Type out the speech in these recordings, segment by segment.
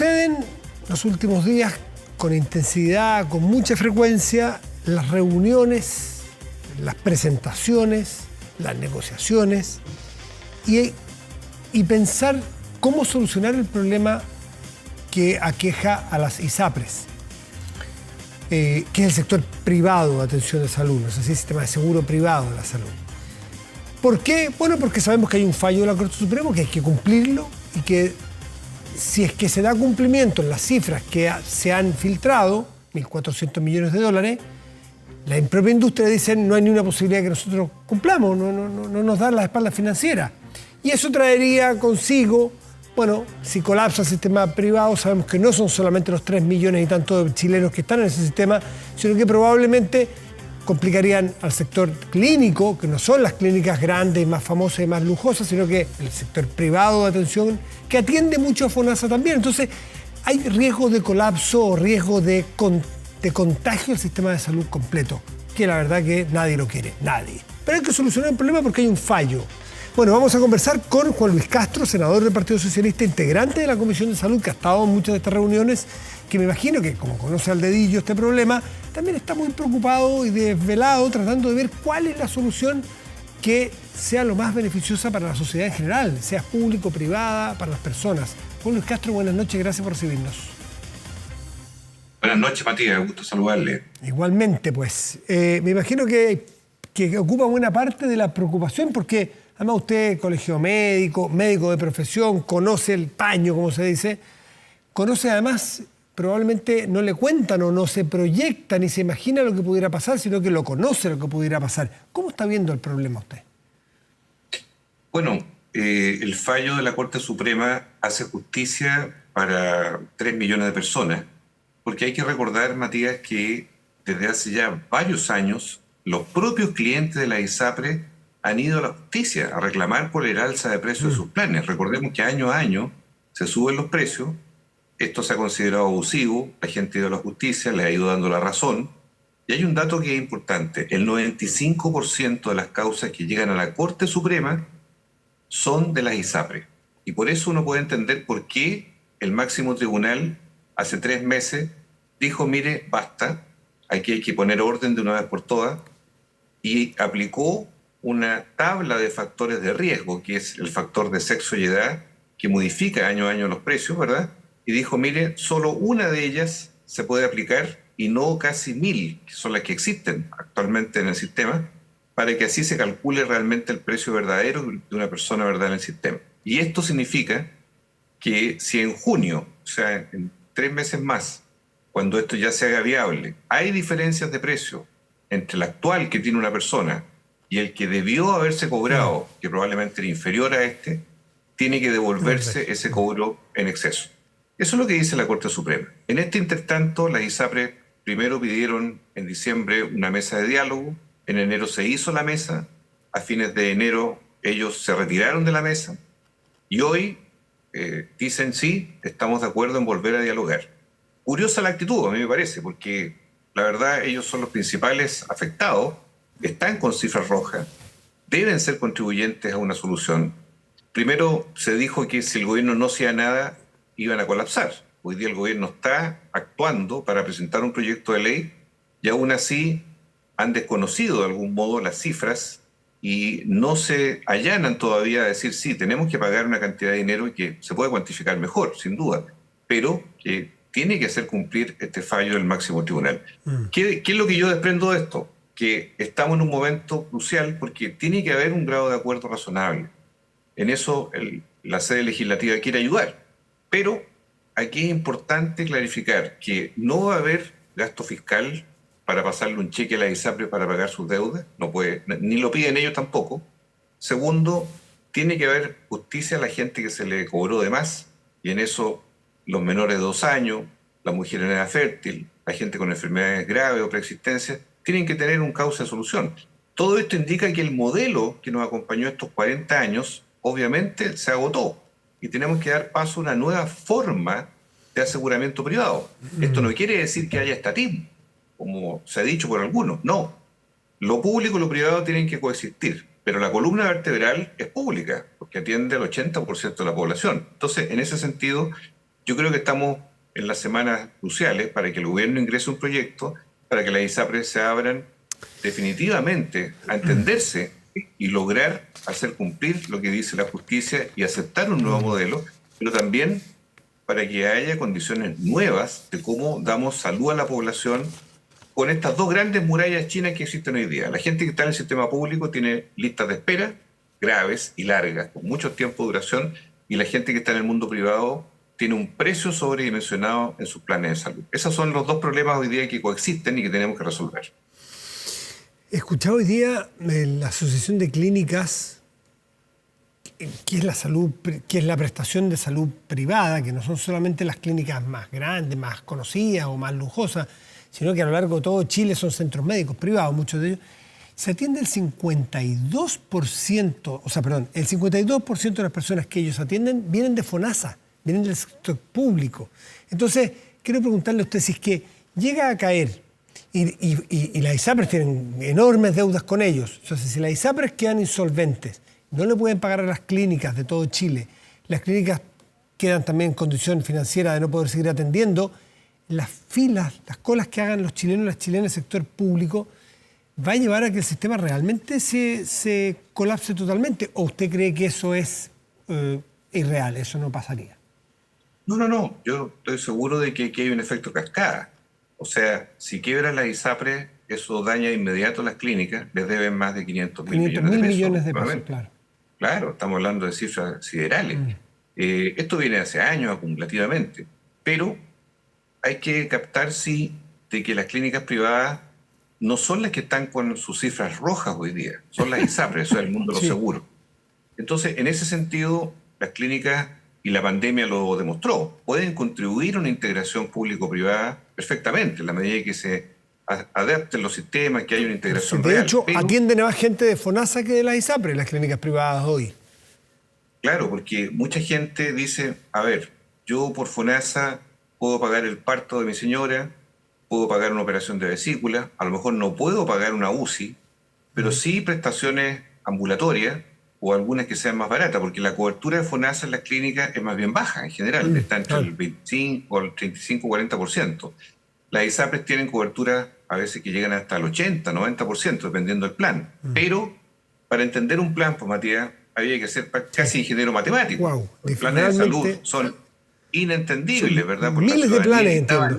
Suceden los últimos días con intensidad, con mucha frecuencia, las reuniones, las presentaciones, las negociaciones y pensar cómo solucionar el problema que aqueja a las ISAPRES, que es el sector privado de atención de salud, no sé si el sistema de seguro privado de la salud. ¿Por qué? Bueno, porque sabemos que hay un fallo de la Corte Suprema, que hay que cumplirlo y que si es que se da cumplimiento en las cifras que se han filtrado, 1.400 millones de dólares, la propia industria dice no hay ni una posibilidad que nosotros cumplamos, no nos dan la espalda financiera. Y eso traería consigo, bueno, si colapsa el sistema privado, sabemos que no son solamente los 3 millones y tanto de chilenos que están en ese sistema, sino que probablemente complicarían al sector clínico, que no son las clínicas grandes, más famosas y más lujosas, sino que el sector privado de atención, que atiende mucho a FONASA también. Entonces, hay riesgo de colapso o riesgo de contagio del sistema de salud completo, que la verdad que nadie lo quiere, nadie. Pero hay que solucionar el problema porque hay un fallo. Bueno, vamos a conversar con Juan Luis Castro, senador del Partido Socialista, integrante de la Comisión de Salud, que ha estado en muchas de estas reuniones, que me imagino que, como conoce al dedillo este problema, también está muy preocupado y desvelado tratando de ver cuál es la solución que sea lo más beneficiosa para la sociedad en general, sea público o privada, para las personas. Juan Luis Castro, buenas noches, gracias por recibirnos. Buenas noches, Matías, gusto saludarle. Igualmente, pues. Me imagino que ocupa buena parte de la preocupación, porque además usted, colegio médico, médico de profesión, conoce el paño, como se dice, conoce además, probablemente no le cuentan o no se proyecta ni se imagina lo que pudiera pasar, sino que lo conoce lo que pudiera pasar. ¿Cómo está viendo el problema usted? Bueno, el fallo de la Corte Suprema hace justicia para 3 millones de personas, porque hay que recordar, Matías, que desde hace ya varios años los propios clientes de la ISAPRE han ido a la justicia a reclamar por el alza de precios de sus planes. Recordemos que año a año se suben los precios, esto se ha considerado abusivo, la gente ha ido a la justicia, le ha ido dando la razón, y hay un dato que es importante: el 95% de las causas que llegan a la Corte Suprema son de las ISAPRE. Y por eso uno puede entender por qué el máximo tribunal hace 3 meses dijo, mire, basta, aquí hay que poner orden de una vez por todas, y aplicó una tabla de factores de riesgo, que es el factor de sexo y edad, que modifica año a año los precios, ¿verdad? Y dijo, mire, solo una de ellas se puede aplicar y no casi 1.000, que son las que existen actualmente en el sistema, para que así se calcule realmente el precio verdadero de una persona, ¿verdad?, en el sistema. Y esto significa que si en junio, o sea, en 3 meses más, cuando esto ya se haga viable, hay diferencias de precio entre el actual que tiene una persona y el que debió haberse cobrado, que probablemente era inferior a este, tiene que devolverse ese cobro en exceso. Eso es lo que dice la Corte Suprema. En este intertanto, las ISAPRE primero pidieron en diciembre una mesa de diálogo, en enero se hizo la mesa, a fines de enero ellos se retiraron de la mesa y hoy dicen sí, estamos de acuerdo en volver a dialogar. Curiosa la actitud, a mí me parece, porque la verdad ellos son los principales afectados, están con cifras rojas, deben ser contribuyentes a una solución. Primero se dijo que si el gobierno no hacía nada, iban a colapsar. Hoy día el gobierno está actuando para presentar un proyecto de ley y aún así han desconocido de algún modo las cifras y no se allanan todavía a decir sí, tenemos que pagar una cantidad de dinero y que se puede cuantificar mejor, sin duda, pero que tiene que hacer cumplir este fallo del máximo tribunal. ¿Qué es lo que yo desprendo de esto? Que estamos en un momento crucial porque tiene que haber un grado de acuerdo razonable. En eso la sede legislativa quiere ayudar, pero aquí es importante clarificar que no va a haber gasto fiscal para pasarle un cheque a la ISAPRE para pagar sus deudas, no puede, ni lo piden ellos tampoco. Segundo, tiene que haber justicia a la gente que se le cobró de más, y en eso los menores de 2 años, la mujer en edad fértil, la gente con enfermedades graves o preexistencias, tienen que tener un cauce de solución. Todo esto indica que el modelo que nos acompañó estos 40 años, obviamente se agotó, y tenemos que dar paso a una nueva forma de aseguramiento privado. Esto no quiere decir que haya estatismo, como se ha dicho por algunos, no. Lo público y lo privado tienen que coexistir, pero la columna vertebral es pública, porque atiende al 80% de la población. Entonces, en ese sentido, Yo creo que estamos en las semanas cruciales para que el gobierno ingrese un proyecto, para que las ISAPRES se abran definitivamente a entenderse y lograr hacer cumplir lo que dice la justicia y aceptar un nuevo modelo, pero también para que haya condiciones nuevas de cómo damos salud a la población con estas dos grandes murallas chinas que existen hoy día. La gente que está en el sistema público tiene listas de espera graves y largas, con mucho tiempo de duración, y la gente que está en el mundo privado tiene un precio sobredimensionado en sus planes de salud. Esos son los dos problemas hoy día que coexisten y que tenemos que resolver. He escuchado hoy día la Asociación de Clínicas, que es la prestación de salud privada, que no son solamente las clínicas más grandes, más conocidas o más lujosas, sino que a lo largo de todo Chile son centros médicos privados, muchos de ellos. Se atiende el 52% de las personas que ellos atienden vienen de FONASA, vienen del sector público. Entonces, quiero preguntarle a usted si es que llega a caer y las ISAPRES tienen enormes deudas con ellos. Entonces, si las ISAPRES quedan insolventes, no le pueden pagar a las clínicas de todo Chile, las clínicas quedan también en condición financiera de no poder seguir atendiendo, las filas, las colas que hagan los chilenos y las chilenas del sector público va a llevar a que el sistema realmente se colapse totalmente. ¿O usted cree que eso es irreal, eso no pasaría? No. Yo estoy seguro de que aquí hay un efecto cascada. O sea, si quiebran las ISAPRES, eso daña de inmediato a las clínicas, les deben más de 500.000 millones de pesos. Claro. Claro, estamos hablando de cifras siderales. Esto viene hace años acumulativamente, pero hay que captar, sí, de que las clínicas privadas no son las que están con sus cifras rojas hoy día, son las ISAPRES, eso es el mundo de los seguros. Entonces, en ese sentido, las clínicas, y la pandemia lo demostró, pueden contribuir a una integración público-privada perfectamente, en la medida que se adapten los sistemas, que haya una integración real. De hecho, atienden a más gente de FONASA que de las ISAPRES, las clínicas privadas hoy. Claro, porque mucha gente dice, a ver, yo por FONASA puedo pagar el parto de mi señora, puedo pagar una operación de vesícula, a lo mejor no puedo pagar una UCI, pero sí prestaciones ambulatorias o algunas que sean más baratas, porque la cobertura de FONASA en las clínicas es más bien baja en general, está entre el 25 o el 35-40%. Las ISAPRES tienen cobertura a veces que llegan hasta el 80-90%, dependiendo del plan. Pero para entender un plan, pues Matías, había que ser casi ingeniero matemático. Los planes de salud son inentendibles, ¿verdad? Por miles de planes, entiendo.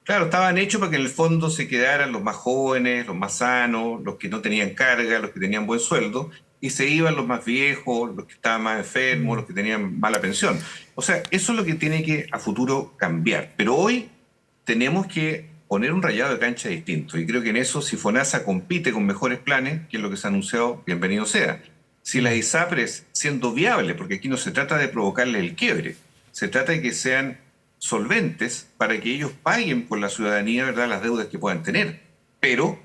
Claro, estaban hechos para que en el fondo se quedaran los más jóvenes, los más sanos, los que no tenían carga, los que tenían buen sueldo, y se iban los más viejos, los que estaban más enfermos, los que tenían mala pensión. O sea, eso es lo que tiene que a futuro cambiar. Pero hoy tenemos que poner un rayado de cancha distinto. Y creo que en eso, si FONASA compite con mejores planes, que es lo que se ha anunciado, bienvenido sea. Si las ISAPRES, siendo viables, porque aquí no se trata de provocarle el quiebre, se trata de que sean solventes para que ellos paguen por la ciudadanía, ¿verdad?, las deudas que puedan tener. Pero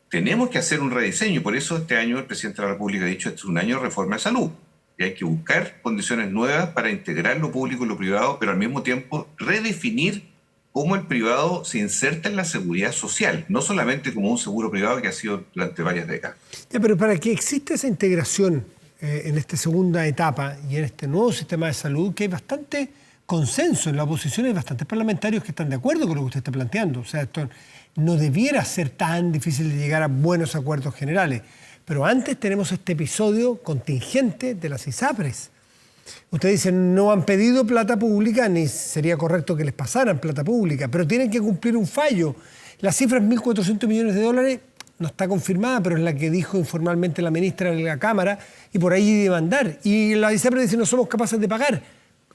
tenemos que hacer un rediseño, y por eso este año el presidente de la República ha dicho que este es un año de reforma de salud. Y hay que buscar condiciones nuevas para integrar lo público y lo privado, pero al mismo tiempo redefinir cómo el privado se inserta en la seguridad social, no solamente como un seguro privado que ha sido durante varias décadas. Ya, pero para que exista esa integración en esta segunda etapa y en este nuevo sistema de salud, que hay bastante consenso en la oposición, hay bastantes parlamentarios que están de acuerdo con lo que usted está planteando. O sea, esto no debiera ser tan difícil de llegar a buenos acuerdos generales. Pero antes tenemos este episodio contingente de las ISAPRES. Usted dice, no han pedido plata pública, ni sería correcto que les pasaran plata pública, pero tienen que cumplir un fallo. La cifra es 1.400 millones de dólares, no está confirmada, pero es la que dijo informalmente la ministra de la Cámara, y por ahí debe andar. Y la ISAPRES dice, no somos capaces de pagar.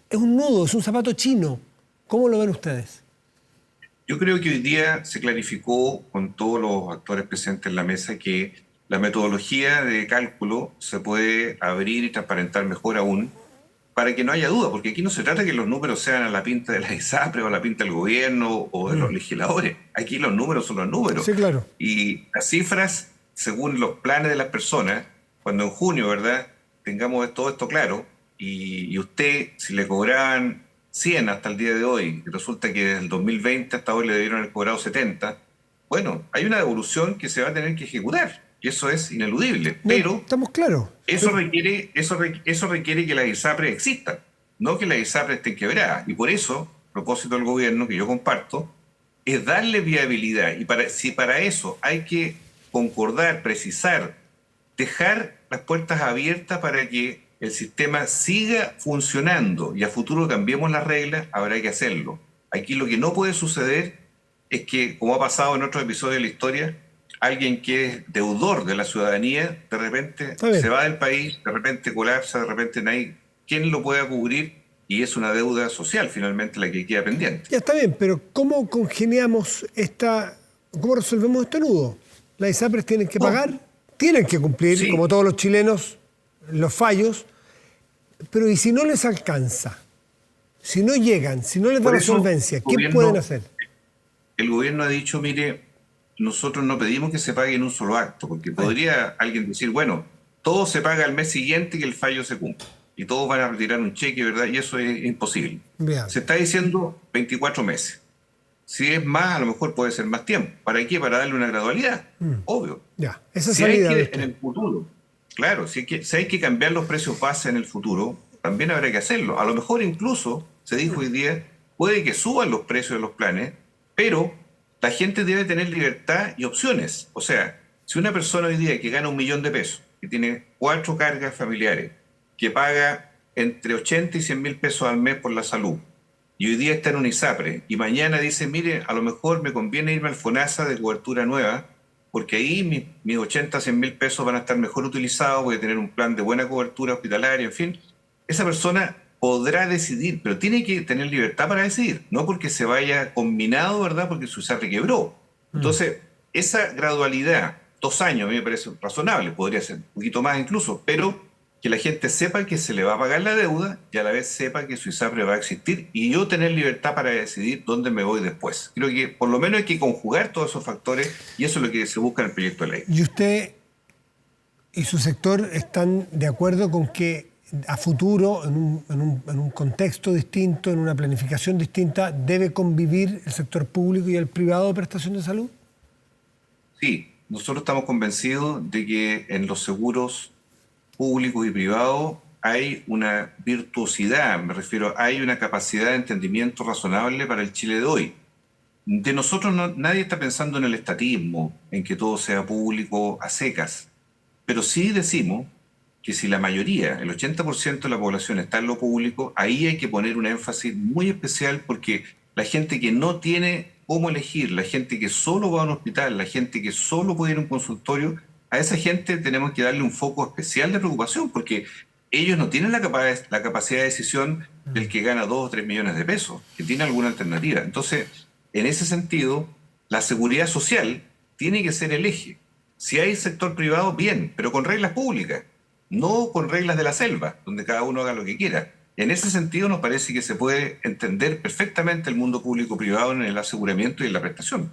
Es un nudo, es un zapato chino. ¿Cómo lo ven ustedes? Yo creo que hoy día se clarificó con todos los actores presentes en la mesa que la metodología de cálculo se puede abrir y transparentar mejor aún, para que no haya duda, porque aquí no se trata de que los números sean a la pinta de la ISAPRES o a la pinta del gobierno o de los legisladores. Aquí los números son los números. Sí, claro. Y las cifras, según los planes de las personas, cuando en junio, ¿verdad?, tengamos todo esto claro, y usted, si le cobraban 100 hasta el día de hoy, y resulta que desde el 2020 hasta hoy le debieron haber cobrado 70, bueno, hay una devolución que se va a tener que ejecutar. Y eso es ineludible, pero estamos claros. Eso requiere que las ISAPRES existan. no que las ISAPRES estén quebradas. Y por eso, a propósito del gobierno, que yo comparto, es darle viabilidad. Y si para eso hay que concordar, precisar, dejar las puertas abiertas para que el sistema siga funcionando y a futuro cambiemos las reglas, habrá que hacerlo. Aquí lo que no puede suceder es que, como ha pasado en otros episodios de la historia, alguien que es deudor de la ciudadanía, de repente se va del país, de repente colapsa, de repente nadie, ¿quién lo pueda cubrir? Y es una deuda social finalmente la que queda pendiente. Ya está bien, pero ¿cómo congeniamos cómo resolvemos este nudo? Las ISAPRES tienen que pagar, tienen que cumplir, sí, como todos los chilenos, los fallos, pero ¿y si no les alcanza? Si no llegan, si no les da la solvencia, ¿qué pueden hacer? El gobierno ha dicho, mire, nosotros no pedimos que se pague en un solo acto, porque podría alguien decir, bueno, todo se paga al mes siguiente y que el fallo se cumpla. Y todos van a retirar un cheque, ¿verdad? Y eso es imposible. Bien. Se está diciendo 24 meses. Si es más, a lo mejor puede ser más tiempo. ¿Para qué? Para darle una gradualidad. Obvio. Ya, esa salida en el futuro. Claro, si hay que cambiar los precios base en el futuro, también habrá que hacerlo. A lo mejor incluso, se dijo hoy día, puede que suban los precios de los planes, pero la gente debe tener libertad y opciones. O sea, si una persona hoy día que gana 1 millón de pesos, que tiene 4 cargas familiares, que paga entre 80 y 100 mil pesos al mes por la salud, y hoy día está en un ISAPRE, y mañana dice, mire, a lo mejor me conviene irme al FONASA de cobertura nueva, porque ahí mis 80 a 100 mil pesos van a estar mejor utilizados, voy a tener un plan de buena cobertura hospitalaria, en fin. Esa persona podrá decidir, pero tiene que tener libertad para decidir, no porque se vaya combinado, ¿verdad? Porque su ISAPRE quebró. Entonces, esa gradualidad, 2 años, a mí me parece razonable, podría ser un poquito más incluso, pero que la gente sepa que se le va a pagar la deuda y a la vez sepa que su ISAPRE va a existir y yo tener libertad para decidir dónde me voy después. Creo que por lo menos hay que conjugar todos esos factores y eso es lo que se busca en el proyecto de ley. ¿Y usted y su sector están de acuerdo con que a futuro, en un contexto distinto, en una planificación distinta, debe convivir el sector público y el privado de prestación de salud? Sí, nosotros estamos convencidos de que en los seguros públicos y privados hay una virtuosidad, me refiero, hay una capacidad de entendimiento razonable para el Chile de hoy. De nosotros nadie está pensando en el estatismo, en que todo sea público a secas, pero sí decimos que si la mayoría, el 80% de la población está en lo público, ahí hay que poner un énfasis muy especial porque la gente que no tiene cómo elegir, la gente que solo va a un hospital, la gente que solo puede ir a un consultorio, a esa gente tenemos que darle un foco especial de preocupación porque ellos no tienen la capacidad de decisión del que gana 2 o 3 millones de pesos, que tiene alguna alternativa. Entonces, en ese sentido, la seguridad social tiene que ser el eje. Si hay sector privado, bien, pero con reglas públicas, no con reglas de la selva, donde cada uno haga lo que quiera. En ese sentido, nos parece que se puede entender perfectamente el mundo público-privado en el aseguramiento y en la prestación.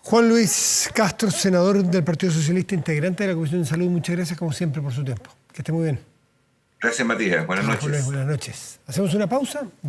Juan Luis Castro, senador del Partido Socialista, integrante de la Comisión de Salud, muchas gracias como siempre por su tiempo. Que esté muy bien. Gracias, Matías. Buenas noches. Buenas noches. Hacemos una pausa.